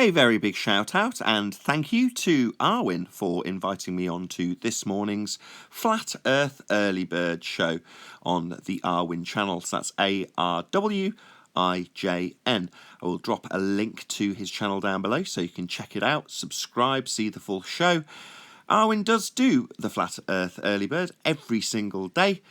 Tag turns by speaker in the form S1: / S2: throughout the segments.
S1: A very big shout out and thank you to Arwin for inviting me on to this morning's Flat Earth Early Bird show on the Arwin channel. So that's ARWIJN. I will drop a link to his channel down below so you can check it out, subscribe, see the full show. Arwin does do the Flat Earth Early Bird every single day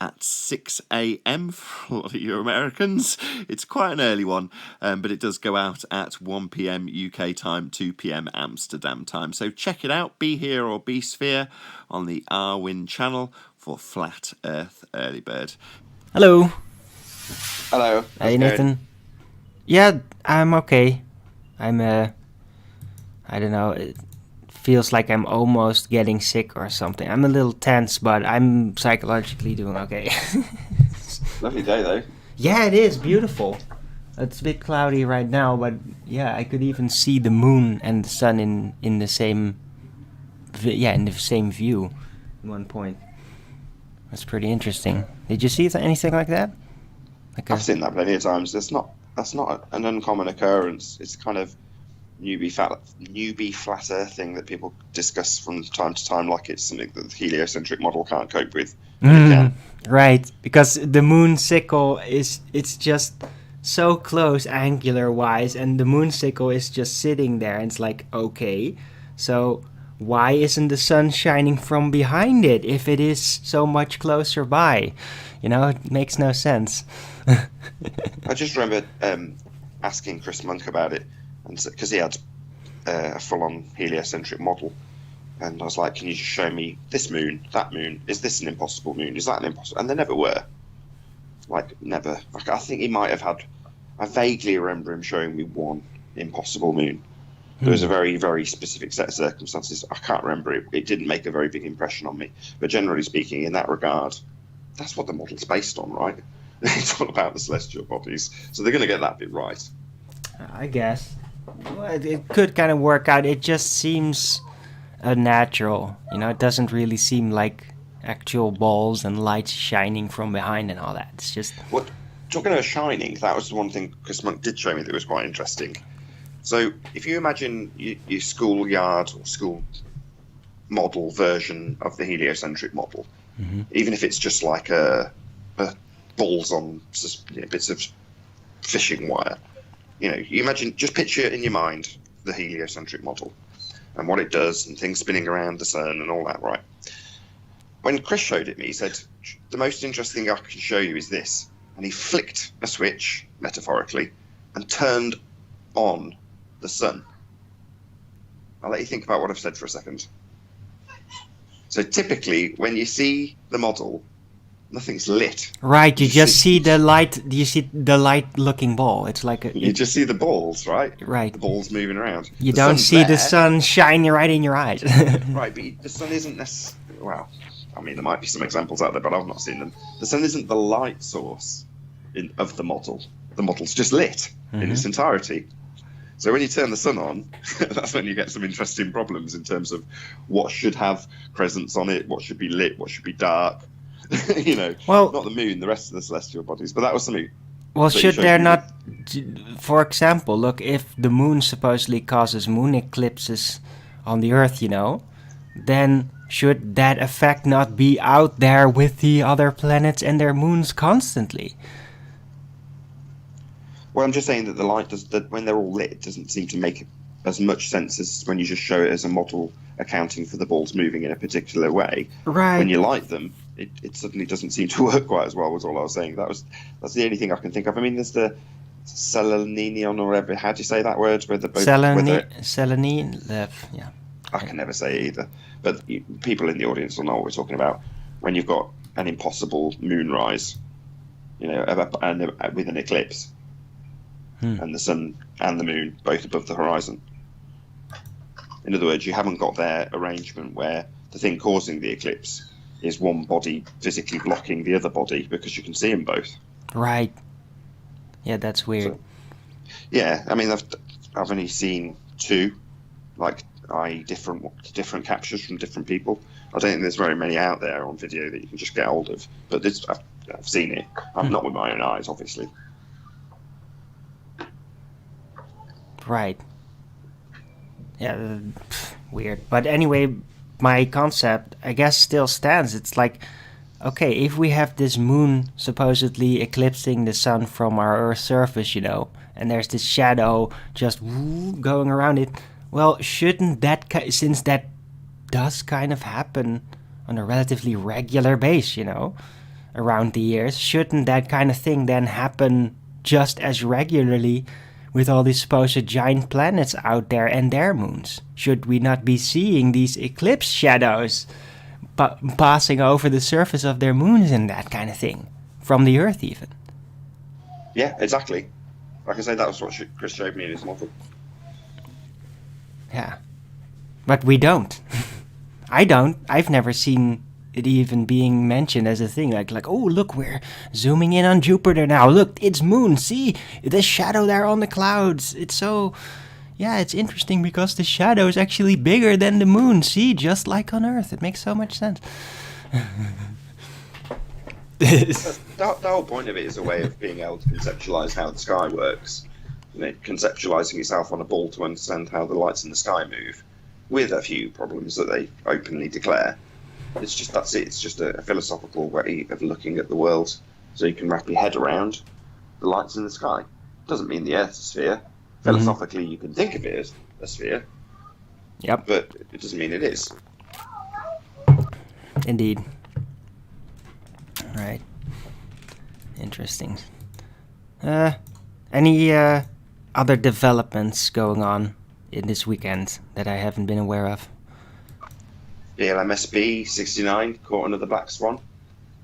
S1: at 6 a.m. for a lot of you Americans. It's quite an early one, but it does go out at 1 p.m. UK time, 2 p.m. Amsterdam time. So check it out, Be Here or Be Sphere, on the Arwin channel for Flat Earth Early Bird.
S2: Hello.
S3: Hello.
S2: Hey, Nathan. Yeah, I'm okay. I don't know, it feels like I'm almost getting sick or something. I'm a little tense, but I'm psychologically doing okay.
S3: Lovely day, though.
S2: Yeah, it is beautiful. It's a bit cloudy right now, but yeah, I could even see the moon and the sun in the same view at one point. That's pretty interesting. Did you see anything like that?
S3: I've seen that plenty of times. That's not an uncommon occurrence. It's kind of newbie flat Earth thing that people discuss from time to time, like it's something that the heliocentric model can't cope with.
S2: Right, because the moon sickle it's just so close angular wise, and the moon sickle is just sitting there, and it's like, okay, so why isn't the sun shining from behind it if it is so much closer by? It makes no sense.
S3: I just remember asking Chris Monk about it, because he had a full-on heliocentric model, and I was like, can you just show me this moon, that moon? Is this an impossible moon? Is that an impossible? And they never were. Never. I think he might have had... I vaguely remember him showing me one impossible moon. There was a very, very specific set of circumstances. I can't remember it. It didn't make a very big impression on me. But generally speaking, in that regard, that's what the model's based on, right? It's all about the celestial bodies. So they're going to get that bit right.
S2: I guess. Well, it could kind of work out. It just seems unnatural. It doesn't really seem like actual balls and lights shining from behind and all that. It's just...
S3: What, talking about shining, that was the one thing Chris Monk did show me that was quite interesting. So if you imagine your schoolyard or school model version of the heliocentric model, even if it's just like a balls on bits of fishing wire, you imagine, just picture in your mind the heliocentric model and what it does and things spinning around the sun and all that, right? When Chris showed it me, he said, the most interesting thing I can show you is this. And he flicked a switch, metaphorically, and turned on the sun. I'll let you think about what I've said for a second. So typically, when you see the model, nothing's lit.
S2: Right, you just see the light. You see the light-looking ball. It's like
S3: you just see the balls, right?
S2: Right.
S3: The balls moving around.
S2: You don't see the sun shining right in your eyes.
S3: Right, but the sun isn't necessarily... Well, I mean, there might be some examples out there, but I've not seen them. The sun isn't the light source of the model. The model's just lit in its entirety. So when you turn the sun on, that's when you get some interesting problems in terms of what should have crescents on it, what should be lit, what should be dark. Well, not the moon, the rest of the celestial bodies, but that was something.
S2: Well, should there not, for example, look, if the moon supposedly causes moon eclipses on the Earth, then should that effect not be out there with the other planets and their moons constantly?
S3: Well, I'm just saying that the light that when they're all lit, it doesn't seem to make as much sense as when you just show it as a model accounting for the balls moving in a particular way.
S2: Right.
S3: When you light them, it suddenly doesn't seem to work quite as well. Was all I was saying. That's the only thing I can think of. I mean, there's the selenium or whatever. How do you say that word? Where the both
S2: selenium. Yeah.
S3: I can never say either. But people in the audience will know what we're talking about. When you've got an impossible moonrise, and with an eclipse. And the sun and the moon both above the horizon. In other words, you haven't got their arrangement where the thing causing the eclipse is one body physically blocking the other body, because you can see them both.
S2: Right. Yeah, that's weird.
S3: So, yeah, I mean, I've only seen two, different captures from different people. I don't think there's very many out there on video that you can just get hold of. But I've seen it. I'm not with my own eyes, obviously.
S2: Right. Yeah, weird. But anyway, my concept, I guess, still stands. It's like, okay, if we have this moon supposedly eclipsing the sun from our Earth's surface, and there's this shadow just going around it, well, shouldn't that, since that does kind of happen on a relatively regular base, around the years, shouldn't that kind of thing then happen just as regularly with all these supposed giant planets out there and their moons? Should we not be seeing these eclipse shadows passing over the surface of their moons and that kind of thing? From the Earth, even.
S3: Yeah, exactly. Like I say, that was what Chris showed me in his model.
S2: Yeah. But we don't. I don't. I've never seen it even being mentioned as a thing. Like, oh, look, we're zooming in on Jupiter now. Look, it's moon. See, the shadow there on the clouds. It's so... Yeah, it's interesting because the shadow is actually bigger than the moon. See, just like on Earth. It makes so much sense.
S3: The whole point of it is a way of being able to conceptualize how the sky works. Conceptualizing yourself on a ball to understand how the lights in the sky move, with a few problems that they openly declare. That's it. It's just a philosophical way of looking at the world, so you can wrap your head around the lights in the sky. Doesn't mean the Earth's a sphere. Philosophically, you can think of it as a sphere.
S2: Yep.
S3: But it doesn't mean it is.
S2: Indeed. Right. Interesting. Any other developments going on in this weekend that I haven't been aware of?
S3: The LMSB 69 caught another black swan.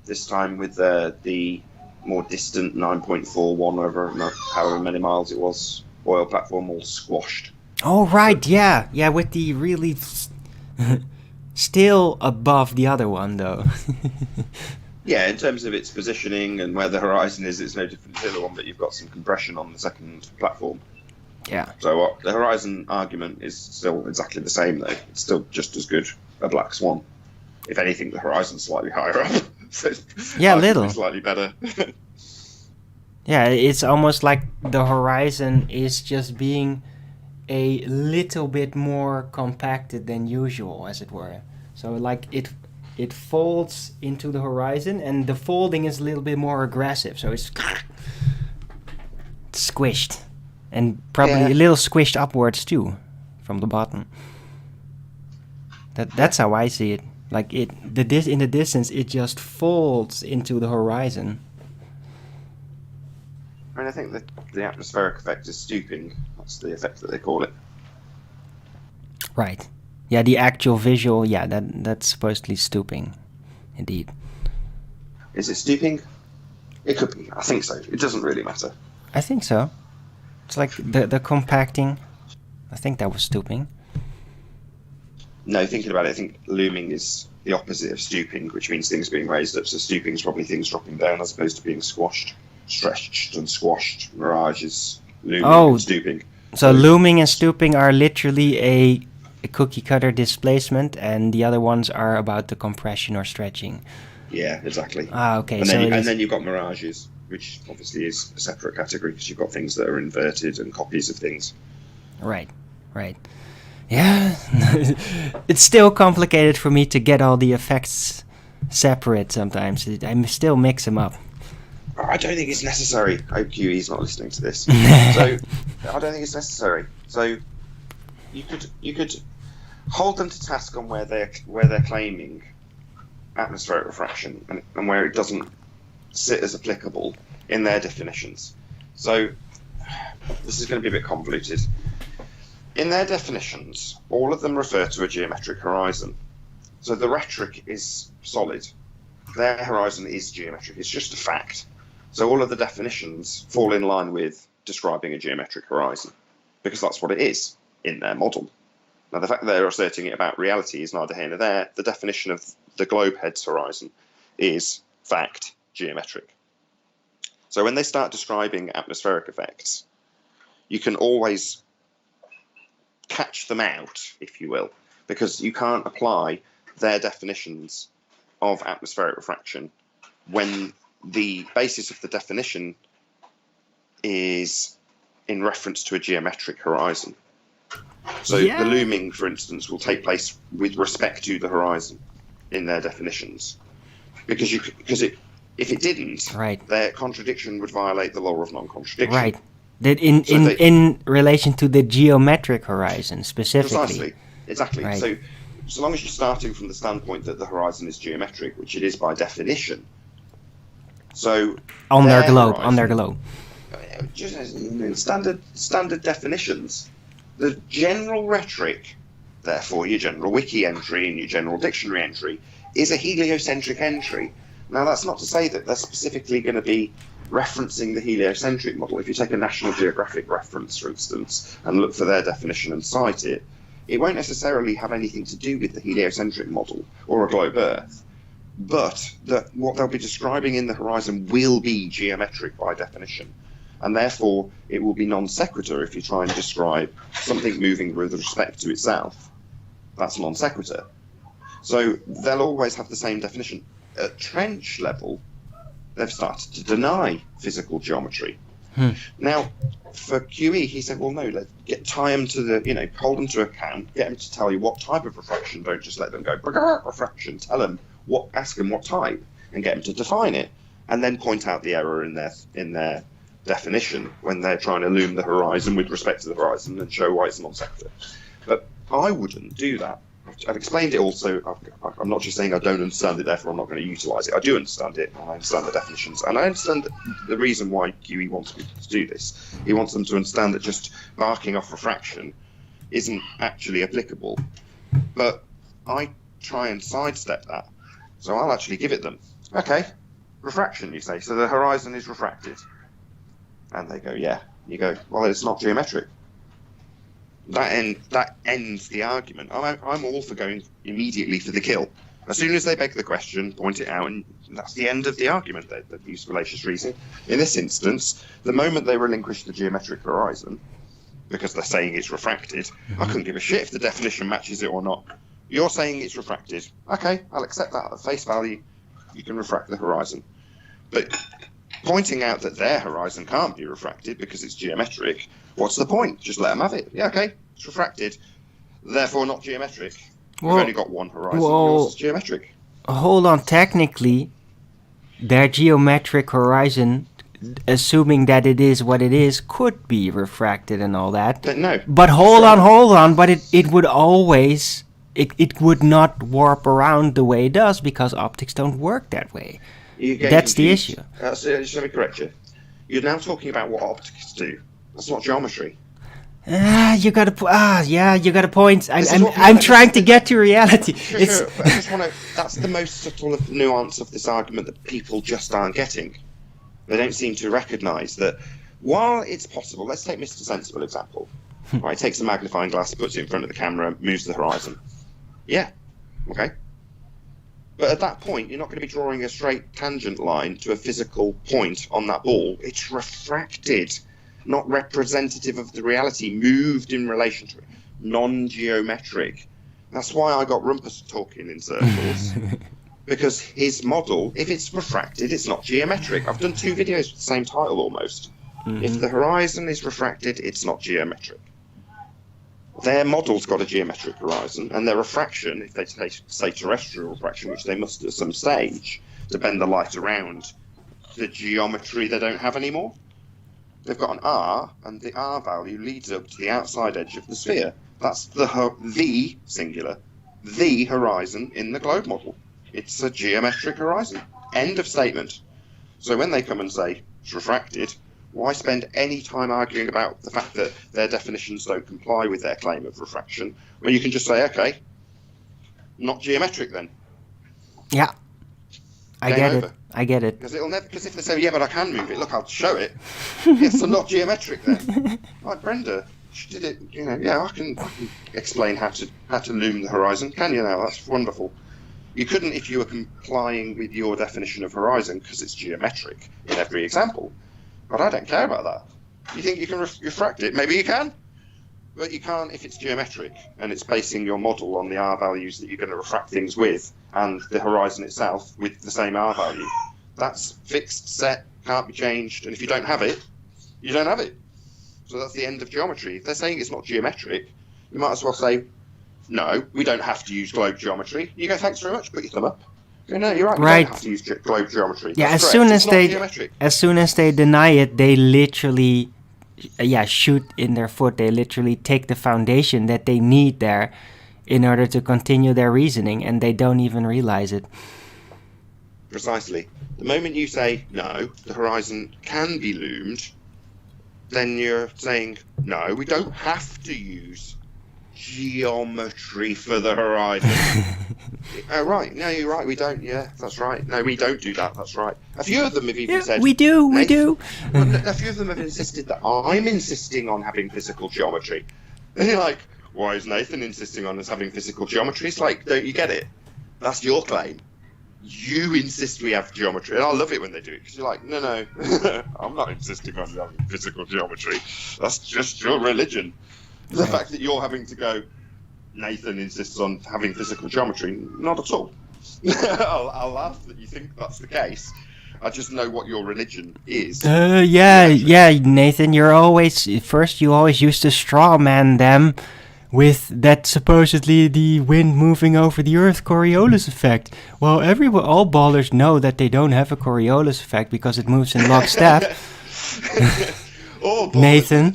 S3: This time with the more distant 9.41 over however many miles it was, oil platform all squashed.
S2: Oh, right, yeah. Yeah, with the really... still above the other one, though.
S3: Yeah, in terms of its positioning and where the horizon is, it's no different to the other one, but you've got some compression on the second platform.
S2: Yeah.
S3: So the horizon argument is still exactly the same, though. It's still just as good a black swan. If anything, the horizon's slightly higher up. So
S2: yeah, little.
S3: Slightly better.
S2: Yeah, it's almost like the horizon is just being a little bit more compacted than usual, as it were. So like it folds into the horizon, and the folding is a little bit more aggressive. So it's squished, and probably a little squished upwards too, from the bottom. That's how I see it. Like in the distance, it just folds into the horizon.
S3: I mean, I think that the atmospheric effect is stooping. That's the effect that they call it.
S2: Right. Yeah, the actual visual, yeah, that's supposedly stooping. Indeed.
S3: Is it stooping? It could be. I think so. It doesn't really matter.
S2: I think so. It's like the compacting. I think that was stooping.
S3: No, thinking about it, I think looming is the opposite of stooping, which means things being raised up. So stooping is probably things dropping down as opposed to being squashed, stretched and squashed. Mirage is looming and stooping.
S2: So looming and stooping are literally a cookie cutter displacement, and the other ones are about the compression or stretching.
S3: Yeah, exactly.
S2: Ah, okay.
S3: And then you've got mirages, which obviously is a separate category because you've got things that are inverted and copies of things.
S2: Right. Yeah, it's still complicated for me to get all the effects separate sometimes. I still mix them up.
S3: I don't think it's necessary. I hope QE's not listening to this. So I don't think it's necessary. So you could hold them to task on where they're claiming atmospheric refraction and where it doesn't sit as applicable in their definitions. So this is going to be a bit convoluted. In their definitions, all of them refer to a geometric horizon. So the rhetoric is solid. Their horizon is geometric. It's just a fact. So all of the definitions fall in line with describing a geometric horizon, because that's what it is in their model. Now, the fact that they're asserting it about reality is neither here nor there. The definition of the globe head's horizon is fact geometric. So when they start describing atmospheric effects, you can always catch them out, if you will, because you can't apply their definitions of atmospheric refraction when the basis of the definition is in reference to a geometric horizon. So
S2: Yeah.
S3: the looming, for instance, will take place with respect to the horizon in their definitions, because if it didn't,
S2: Right.
S3: their contradiction would violate the law of non-contradiction.
S2: Right. That in relation to the geometric horizon specifically.
S3: Precisely. Exactly.
S2: Right.
S3: So long as you're starting from the standpoint that the horizon is geometric, which it is by definition. So
S2: On their globe.
S3: Just in standard definitions, the general rhetoric, therefore your general wiki entry and your general dictionary entry, is a heliocentric entry. Now that's not to say that they're specifically going to be referencing the heliocentric model. If you take a National Geographic reference, for instance, and look for their definition and cite it, it won't necessarily have anything to do with the heliocentric model or a globe Earth, but what they'll be describing in the horizon will be geometric by definition, and therefore it will be non sequitur if you try and describe something moving with respect to itself. That's non sequitur. So they'll always have the same definition. At trench level, they've started to deny physical geometry. Now, for QE, he said, well, no, tie them to hold them to account, get them to tell you what type of refraction. Don't just let them go, refraction. Tell them ask them what type, and get them to define it, and then point out the error in their definition when they're trying to loom the horizon with respect to the horizon and show why it's non sequitur. But I wouldn't do that. I've explained it also. I'm not just saying I don't understand it, therefore I'm not going to utilise it. I do understand it, and I understand the definitions, and I understand the reason why QE wants people to do this. He wants them to understand that just barking off refraction isn't actually applicable. But I try and sidestep that. So I'll actually give it them. Okay, refraction, you say. So the horizon is refracted. And they go, yeah. You go, well, it's not geometric. That ends the argument. I'm all for going immediately for the kill. As soon as they beg the question, point it out, and that's the end of the argument. They've used fallacious reasoning. In this instance, the moment they relinquish the geometric horizon, because they're saying it's refracted, I couldn't give a shit if the definition matches it or not. You're saying it's refracted. Okay, I'll accept that at face value. You can refract the horizon. But pointing out that their horizon can't be refracted because it's geometric, what's the point? Just let them have it. Yeah, okay, it's refracted, therefore not geometric. We've only got one horizon, yours is geometric.
S2: Hold on, technically, their geometric horizon, assuming that it is what it is, could be refracted and all that.
S3: But no.
S2: But hold on, but it would always... It would not warp around the way it does because optics don't work that way. That's the issue.
S3: So let me correct you. You're now talking about what optics do. That's not geometry.
S2: You got a point. I'm trying to get to reality.
S3: Sure. I just want to. That's the most subtle of the nuance of this argument that people just aren't getting. They don't seem to recognise that while it's possible. Let's take Mr. Sensible example. Right, takes a magnifying glass, puts it in front of the camera, moves the horizon. Yeah, okay. But at that point, you're not going to be drawing a straight tangent line to a physical point on that ball. It's refracted, not representative of the reality, moved in relation to it, non-geometric. That's why I got Rumpus talking in circles, because his model, if it's refracted, it's not geometric. I've done 2 videos with the same title almost. Mm-hmm. If the horizon is refracted, it's not geometric. Their model's got a geometric horizon, and their refraction, if they say terrestrial refraction, which they must at some stage, to bend the light around the geometry they don't have anymore, they've got an R, and the R value leads up to the outside edge of the sphere. That's the singular, the horizon in the globe model. It's a geometric horizon. End of statement. So when they come and say it's refracted, why spend any time arguing about the fact that their definitions don't comply with their claim of refraction, when you can just say, okay, not geometric then?
S2: Yeah, I get it.
S3: Because if they say, yeah, but I can move it, look, I'll show it. Yes, so not geometric then. Like Brenda, she did it. Yeah, I can explain how to loom the horizon. Can you now? That's wonderful. You couldn't if you were complying with your definition of horizon because it's geometric in every example. But I don't care about that. You think you can refract it? Maybe you can. But you can't if it's geometric and it's basing your model on the R values that you're going to refract things with and the horizon itself with the same R value. That's fixed, set, can't be changed. And if you don't have it, you don't have it. So that's the end of geometry. If they're saying it's not geometric, You might as well say, no, we don't have to use globe geometry. You go, thanks very much, put your thumb up. You go, no, you're right, we
S2: Right.
S3: don't have to use globe geometry.
S2: Yeah,
S3: That's
S2: as
S3: correct.
S2: soon
S3: It's
S2: as
S3: not
S2: they
S3: geometric.
S2: deny it, they literally shoot in their foot. They literally take the foundation that they need there in order to continue their reasoning, and they don't even realize it.
S3: Precisely. The moment you say, no, the horizon can be loomed, then you're saying, no, we don't have to use geometry for the horizon. Oh, right. No, you're right. We don't. Yeah, that's right. No, we don't do that. That's right. A few of them have even said...
S2: we do.
S3: Well, a few of them have insisted that I'm insisting on having physical geometry. And you're like, why is Nathan insisting on us having physical geometry? It's like, don't you get it? That's your claim. You insist we have geometry, and I love it when they do it, because you're like, no, I'm not insisting on having physical geometry. That's just your religion. The fact that you're having to go, Nathan insists on having physical geometry, not at all. I'll laugh that you think that's the case. I just know what your religion is.
S2: Yeah, Nathan, you always used to straw man them with that supposedly the wind moving over the Earth Coriolis effect. Well, all ballers know that they don't have a Coriolis effect because it moves in lockstep.
S3: Or
S2: Nathan.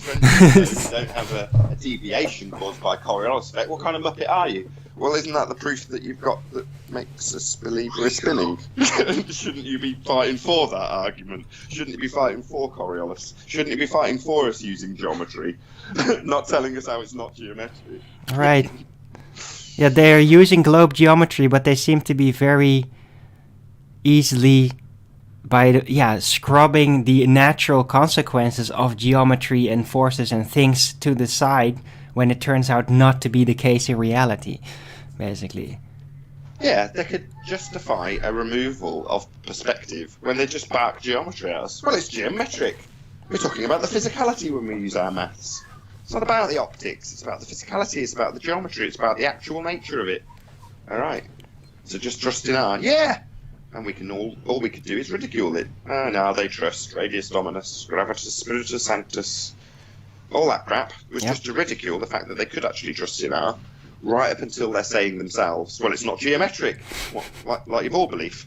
S3: don't have a deviation caused by Coriolis effect. What kind of muppet are you? Well, isn't that the proof that you've got that makes us believe we're spinning? Shouldn't you be fighting for that argument? Shouldn't you be fighting for Coriolis? Shouldn't you be fighting for us using geometry? Not telling us how it's not geometry.
S2: Right. Yeah, they are using globe geometry, but they seem to be very easily scrubbing the natural consequences of geometry and forces and things to the side when it turns out not to be the case in reality, basically.
S3: Yeah, they could justify a removal of perspective when they just bark geometry at us. Well, it's geometric. We're talking about the physicality when we use our maths. It's not about the optics, it's about the physicality, it's about the geometry, it's about the actual nature of it. Alright. So just trust in our, yeah! And we can all we could do is ridicule it. Oh, now they trust. Radius Dominus, Gravitas Spiritus Sanctus. All that crap was just to ridicule the fact that they could actually trust in our, right up until they're saying themselves, well, it's not geometric. What, like your ball belief.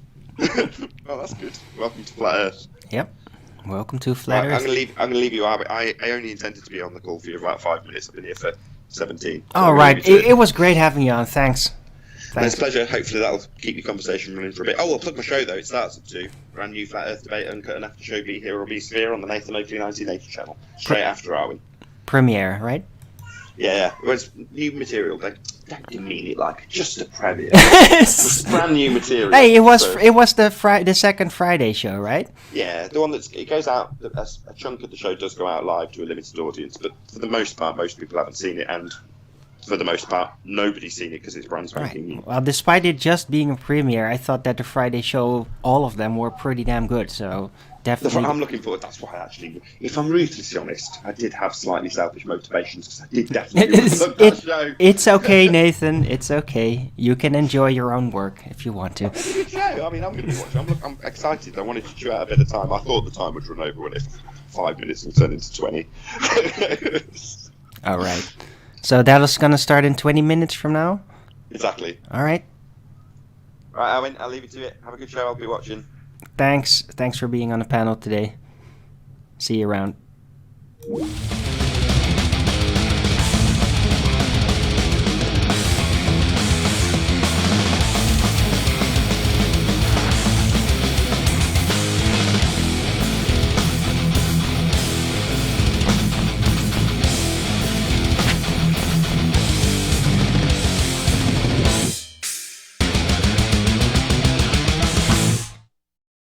S3: Well, that's good. Welcome to Flat Earth.
S2: Yep. Welcome to Flat Earth.
S3: I'm gonna leave you out. I only intended to be on the call for you for about 5 minutes. I've been here for 17.
S2: Oh, right. It was great having you on. Thanks.
S3: It's a pleasure. Hopefully that'll keep the conversation running for a bit. Oh, I'll plug my show though. It starts at 2. Brand new Flat Earth debate, uncut and after show. Be here or be sphere on the Nathan Oakley 1980 channel. Straight after Arwen.
S2: Premiere, right?
S3: Yeah. Well, it's new material. Don't demean it like just a premiere. It's brand new material.
S2: Hey, it was the second Friday show, right?
S3: Yeah, the one it goes out. A chunk of the show does go out live to a limited audience, but for the most part, most people haven't seen it, and for the most part, nobody's seen it because it's brand spanking new.
S2: Well, despite it just being a premiere, I thought that the Friday show, all of them were pretty damn good. So definitely,
S3: I'm looking forward. That's why actually, if I'm ruthlessly honest, I did have slightly selfish motivations because I did definitely love that show.
S2: It's okay, Nathan. It's okay. You can enjoy your own work if you want to.
S3: It's a good show. I mean, I'm going to be watching. I'm excited. I wanted to chew out a bit of time. I thought the time would run over when it's 5 minutes and turn into 20.
S2: All right. So that is going to start in 20 minutes from now?
S3: Exactly.
S2: All right.
S3: Right, Owen, I'll leave you to it. Have a good show. I'll be watching.
S2: Thanks for being on the panel today. See you around.